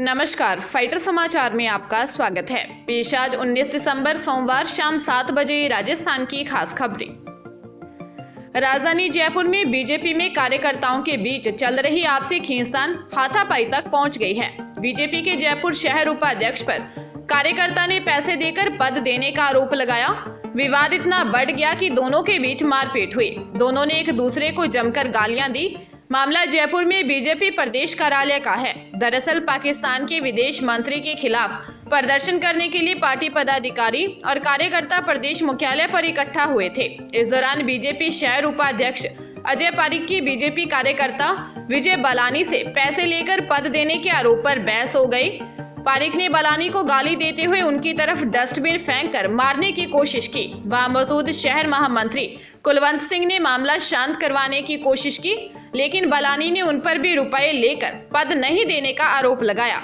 नमस्कार, फाइटर समाचार में आपका स्वागत है। पेश आज 19 दिसंबर सोमवार शाम 7 बजे राजस्थान की खास खबरें। राजधानी जयपुर में बीजेपी में कार्यकर्ताओं के बीच चल रही आपसी खींचतान हाथापाई तक पहुंच गई है। बीजेपी के जयपुर शहर उपाध्यक्ष पर कार्यकर्ता ने पैसे देकर पद देने का आरोप लगाया। विवाद इतना बढ़ गया कि दोनों के बीच मारपीट हुई। दोनों ने एक दूसरे को जमकर गालियां दी। मामला जयपुर में बीजेपी प्रदेश कार्यालय का है। दरअसल पाकिस्तान के विदेश मंत्री के खिलाफ प्रदर्शन करने के लिए पार्टी पदाधिकारी और कार्यकर्ता प्रदेश मुख्यालय पर इकट्ठा हुए थे। इस दौरान बीजेपी शहर उपाध्यक्ष अजय पारीक की बीजेपी कार्यकर्ता विजय बालानी से पैसे लेकर पद देने के आरोप पर बहस हो गई। पारीक ने बालानी को गाली देते हुए उनकी तरफ डस्टबिन फेंककर मारने की कोशिश की। वहां मौजूद शहर महामंत्री कुलवंत सिंह ने मामला शांत करवाने की कोशिश की, लेकिन बालानी ने उन पर भी रुपए लेकर पद नहीं देने का आरोप लगाया।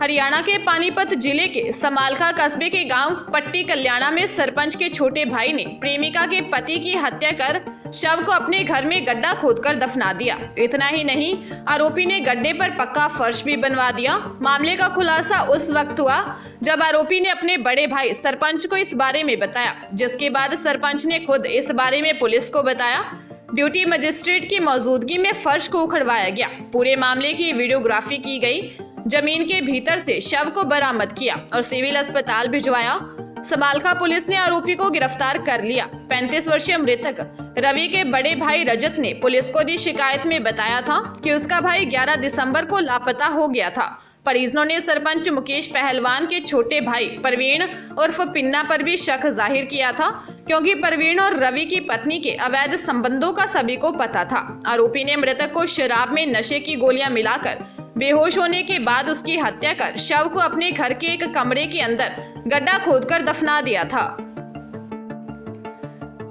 हरियाणा के पानीपत जिले के समालखा कस्बे के गांव पट्टी कल्याणा में सरपंच के छोटे भाई ने प्रेमिका के पति की हत्या कर शव को अपने घर में गड्ढा खोदकर दफना दिया। इतना ही नहीं, आरोपी ने गड्ढे पर पक्का फर्श भी बनवा दिया। मामले का खुलासा उस वक्त हुआ जब आरोपी ने अपने बड़े भाई सरपंच को इस बारे में बताया, जिसके बाद सरपंच ने खुद इस बारे में पुलिस को बताया। ड्यूटी मजिस्ट्रेट की मौजूदगी में फर्श को उखड़वाया गया। पूरे मामले की वीडियोग्राफी की गई। जमीन के भीतर से शव को बरामद किया और सिविल अस्पताल भिजवाया। समालखा पुलिस ने आरोपी को गिरफ्तार कर लिया। 35 वर्षीय मृतक रवि के बड़े भाई रजत ने पुलिस को दी शिकायत में बताया था कि उसका भाई 11 दिसंबर को लापता हो गया था। परिजनों ने सरपंच मुकेश पहलवान के छोटे भाई परवीन उर्फ पिन्ना पर भी शक जाहिर किया था, क्योंकि परवीन और रवि की पत्नी के अवैध संबंधों का सभी को पता था। आरोपी ने मृतक को शराब में नशे की गोलियां मिलाकर बेहोश होने के बाद उसकी हत्या कर शव को अपने घर के एक कमरे के अंदर गड्ढा खोदकर दफना दिया था।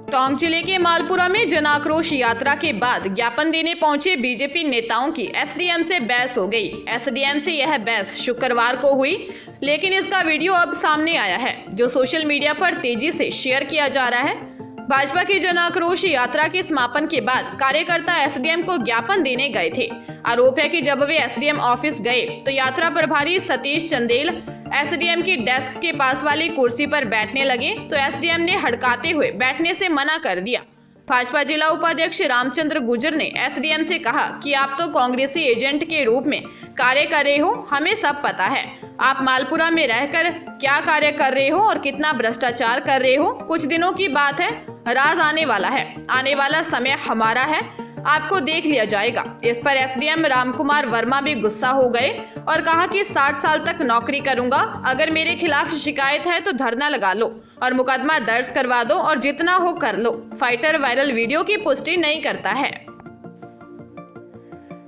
टोंक जिले के मालपुरा में जन आक्रोश यात्रा के बाद ज्ञापन देने पहुंचे बीजेपी नेताओं की एसडीएम से बहस हो गई। एसडीएम से यह बहस शुक्रवार को हुई, लेकिन इसका वीडियो अब सामने आया है, जो सोशल मीडिया पर तेजी से शेयर किया जा रहा है। भाजपा की जन आक्रोश यात्रा के समापन के बाद कार्यकर्ता एसडीएम को ज्ञापन देने गए थे। आरोप है कि जब वे एसडीएम ऑफिस गए तो यात्रा प्रभारी सतीश चंदेल एसडीएम की डेस्क के पास वाली कुर्सी पर बैठने लगे, तो एसडीएम ने हड़काते हुए बैठने से मना कर दिया। भाजपा जिला उपाध्यक्ष रामचंद्र गुर्जर ने एसडीएम से कहा कि आप तो कांग्रेसी एजेंट के रूप में कार्य कर रहे हो, हमें सब पता है। आप मालपुरा में रहकर क्या कार्य कर रहे हो और कितना भ्रष्टाचार कर रहे हो। कुछ दिनों की बात है, राज आने वाला है, आने वाला समय हमारा है, आपको देख लिया जाएगा। इस पर एसडीएम रामकुमार वर्मा भी गुस्सा हो गए और कहा कि 60 साल तक नौकरी करूंगा, अगर मेरे खिलाफ शिकायत है तो धरना लगा लो और मुकदमा दर्ज करवा दो और जितना हो कर लो। फाइटर वायरल वीडियो की पुष्टि नहीं करता है।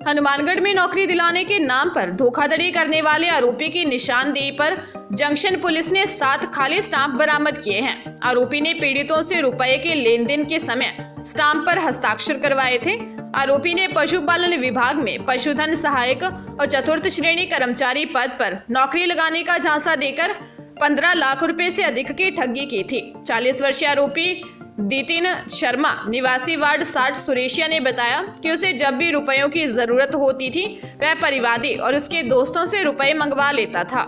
हनुमानगढ़ में नौकरी दिलाने के नाम पर धोखाधड़ी करने वाले आरोपी की निशानदेही पर जंक्शन पुलिस ने 7 खाली स्टाम्प बरामद किए हैं। आरोपी ने पीड़ितों से रुपए के लेन देन के समय स्टाम्प पर हस्ताक्षर करवाए थे। आरोपी ने पशुपालन विभाग में पशुधन सहायक और चतुर्थ श्रेणी कर्मचारी पद पर नौकरी लगाने का झांसा देकर 15 लाख रुपए से अधिक की ठगी की थी। 40 वर्षीय आरोपी दितिन शर्मा निवासी वार्ड 60 सुरेशिया ने बताया कि उसे जब भी रुपयों की जरूरत होती थी वह परिवादी और उसके दोस्तों से रुपए मंगवा लेता था।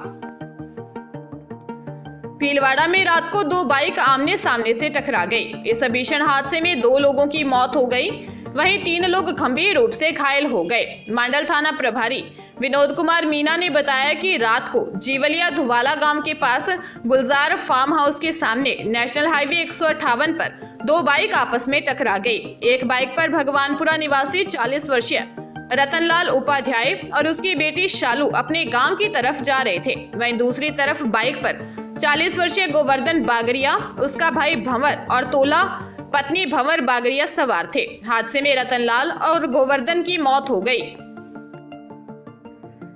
भीलवाड़ा में रात को 2 बाइक आमने सामने से टकरा गई। इस भीषण हादसे में 2 लोगों की मौत हो गई, वहीं 3 लोग गंभीर रूप से घायल हो गए। मंडल थाना प्रभारी विनोद कुमार मीना ने बताया कि रात को जीवलिया धुवाला गांव के पास गुलजार फार्म हाउस के सामने नेशनल हाईवे 158 पर 2 बाइक आपस में टकरा गई। एक बाइक पर भगवानपुरा निवासी 40 वर्षीय रतनलाल उपाध्याय और उसकी बेटी शालू अपने गांव की तरफ जा रहे थे। वहीं दूसरी तरफ बाइक पर 40 वर्षीय गोवर्धन बागरिया, उसका भाई भंवर और तोला पत्नी भंवर बागरिया सवार थे। हादसे में रतनलाल और गोवर्धन की मौत हो गई।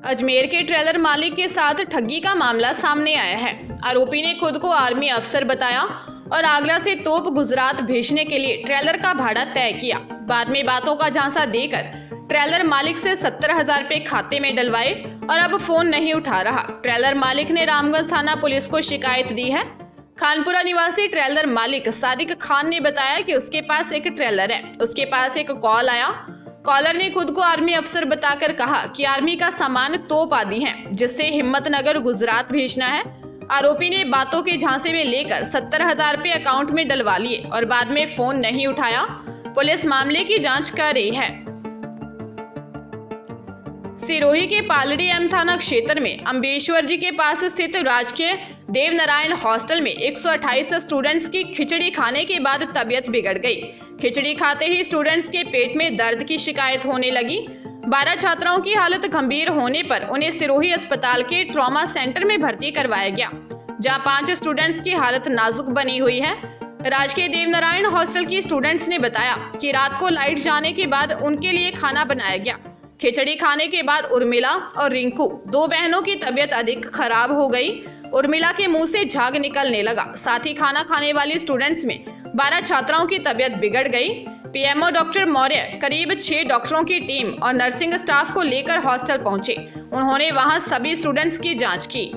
अजमेर के ट्रेलर मालिक के साथ ठगी का मामला सामने आया है। आरोपी ने खुद को आर्मी अफसर बताया और आगरा से तोप गुजरात भेजने के लिए ट्रेलर का भाड़ा तय किया। बाद में बातों का झांसा देकर ट्रेलर मालिक से 70,000 रुपए खाते में डलवाए और अब फोन नहीं उठा रहा। ट्रेलर मालिक ने रामगंज थाना पुलिस को शिकायत दी है। खानपुरा निवासी ट्रेलर मालिक सादिक खान ने बताया कि उसके पास एक ट्रेलर है। उसके पास एक कॉल आया कॉलर ने खुद को आर्मी अफसर बताकर कहा कि आर्मी का सामान तोप आदि है, जिससे हिम्मतनगर गुजरात भेजना है। आरोपी ने बातों के झांसे में लेकर 70,000 रुपए अकाउंट में डलवा लिए और बाद में फोन नहीं उठाया। पुलिस मामले की जांच कर रही है। सिरोही के पालड़ी एम थाना क्षेत्र में अम्बेश्वर जी के पास स्थित राजकीय देवनारायण हॉस्टल में 128 स्टूडेंट्स की खिचड़ी खाने के बाद तबीयत बिगड़ गई। खिचड़ी खाते ही स्टूडेंट्स के पेट में दर्द की शिकायत होने लगी। 12 छात्राओं की हालत गंभीर होने पर उन्हें सिरोही अस्पताल के ट्रॉमा सेंटर में भर्ती करवाया गया, जहां 5 स्टूडेंट्स की हालत नाजुक बनी हुई है। राजकीय देवनारायण हॉस्टल की स्टूडेंट्स ने बताया कि रात को लाइट जाने के बाद उनके लिए खाना बनाया गया। खिचड़ी खाने के बाद उर्मिला और रिंकू 2 बहनों की तबीयत अधिक खराब हो गई। उर्मिला के मुंह से झाग निकलने लगा। साथ ही खाना खाने वाली स्टूडेंट्स में 12 छात्राओं की तबीयत बिगड़ गई। पीएमओ डॉक्टर मौर्य करीब 6 डॉक्टरों की टीम और नर्सिंग स्टाफ को लेकर हॉस्टल पहुंचे। उन्होंने वहां सभी स्टूडेंट्स की जांच की।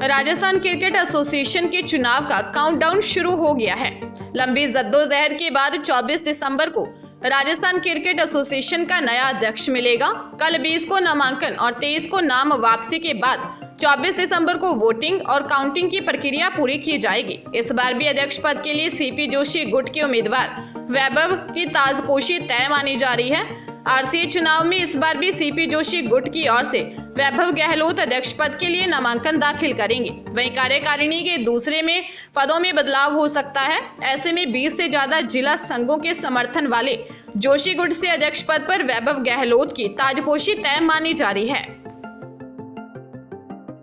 राजस्थान क्रिकेट एसोसिएशन के चुनाव का काउंटडाउन शुरू हो गया है। लंबी जद्दोजहद के बाद 24 दिसंबर को राजस्थान क्रिकेट एसोसिएशन का नया अध्यक्ष मिलेगा। कल 20 को नामांकन और 23 को नाम वापसी के बाद 24 दिसंबर को वोटिंग और काउंटिंग की प्रक्रिया पूरी की जाएगी। इस बार भी अध्यक्ष पद के लिए सीपी जोशी गुट के उम्मीदवार वैभव की ताजपोशी तय मानी जा रही है। आरसीए चुनाव में इस बार भी सीपी जोशी गुट की ओर से वैभव गहलोत अध्यक्ष पद के लिए नामांकन दाखिल करेंगे। वहीं कार्यकारिणी के दूसरे में पदों में बदलाव हो सकता है। ऐसे में 20 से ज्यादा जिला संघों के समर्थन वाले जोशी गुट से अध्यक्ष पद पर वैभव गहलोत की ताजपोशी तय मानी जा रही है।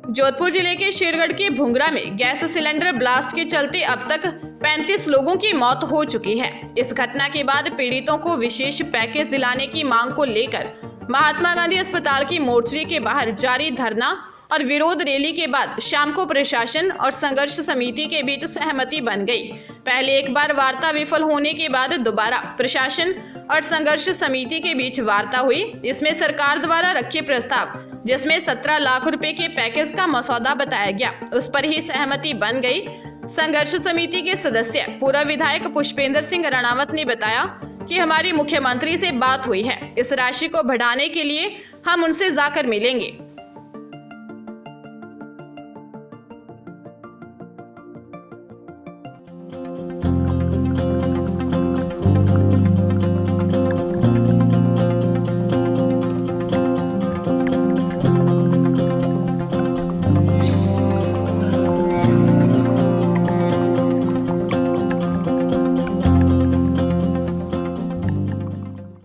जोधपुर जिले के शेरगढ़ के भुंगरा में गैस सिलेंडर ब्लास्ट के चलते अब तक 35 लोगों की मौत हो चुकी है। इस घटना के बाद पीड़ितों को विशेष पैकेज दिलाने की मांग को लेकर महात्मा गांधी अस्पताल की मोर्चरी के बाहर जारी धरना और विरोध रैली के बाद शाम को प्रशासन और संघर्ष समिति के बीच सहमति बन गई। पहले एक बार वार्ता विफल होने के बाद दोबारा प्रशासन और संघर्ष समिति के बीच वार्ता हुई। इसमें सरकार द्वारा रखे प्रस्ताव, जिसमें 17 लाख रुपए के पैकेज का मसौदा बताया गया, उस पर ही सहमति बन गई। संघर्ष समिति के सदस्य पूर्व विधायक पुष्पेंद्र सिंह रणावत ने बताया कि हमारी मुख्यमंत्री से बात हुई है। इस राशि को बढ़ाने के लिए हम उनसे जाकर मिलेंगे।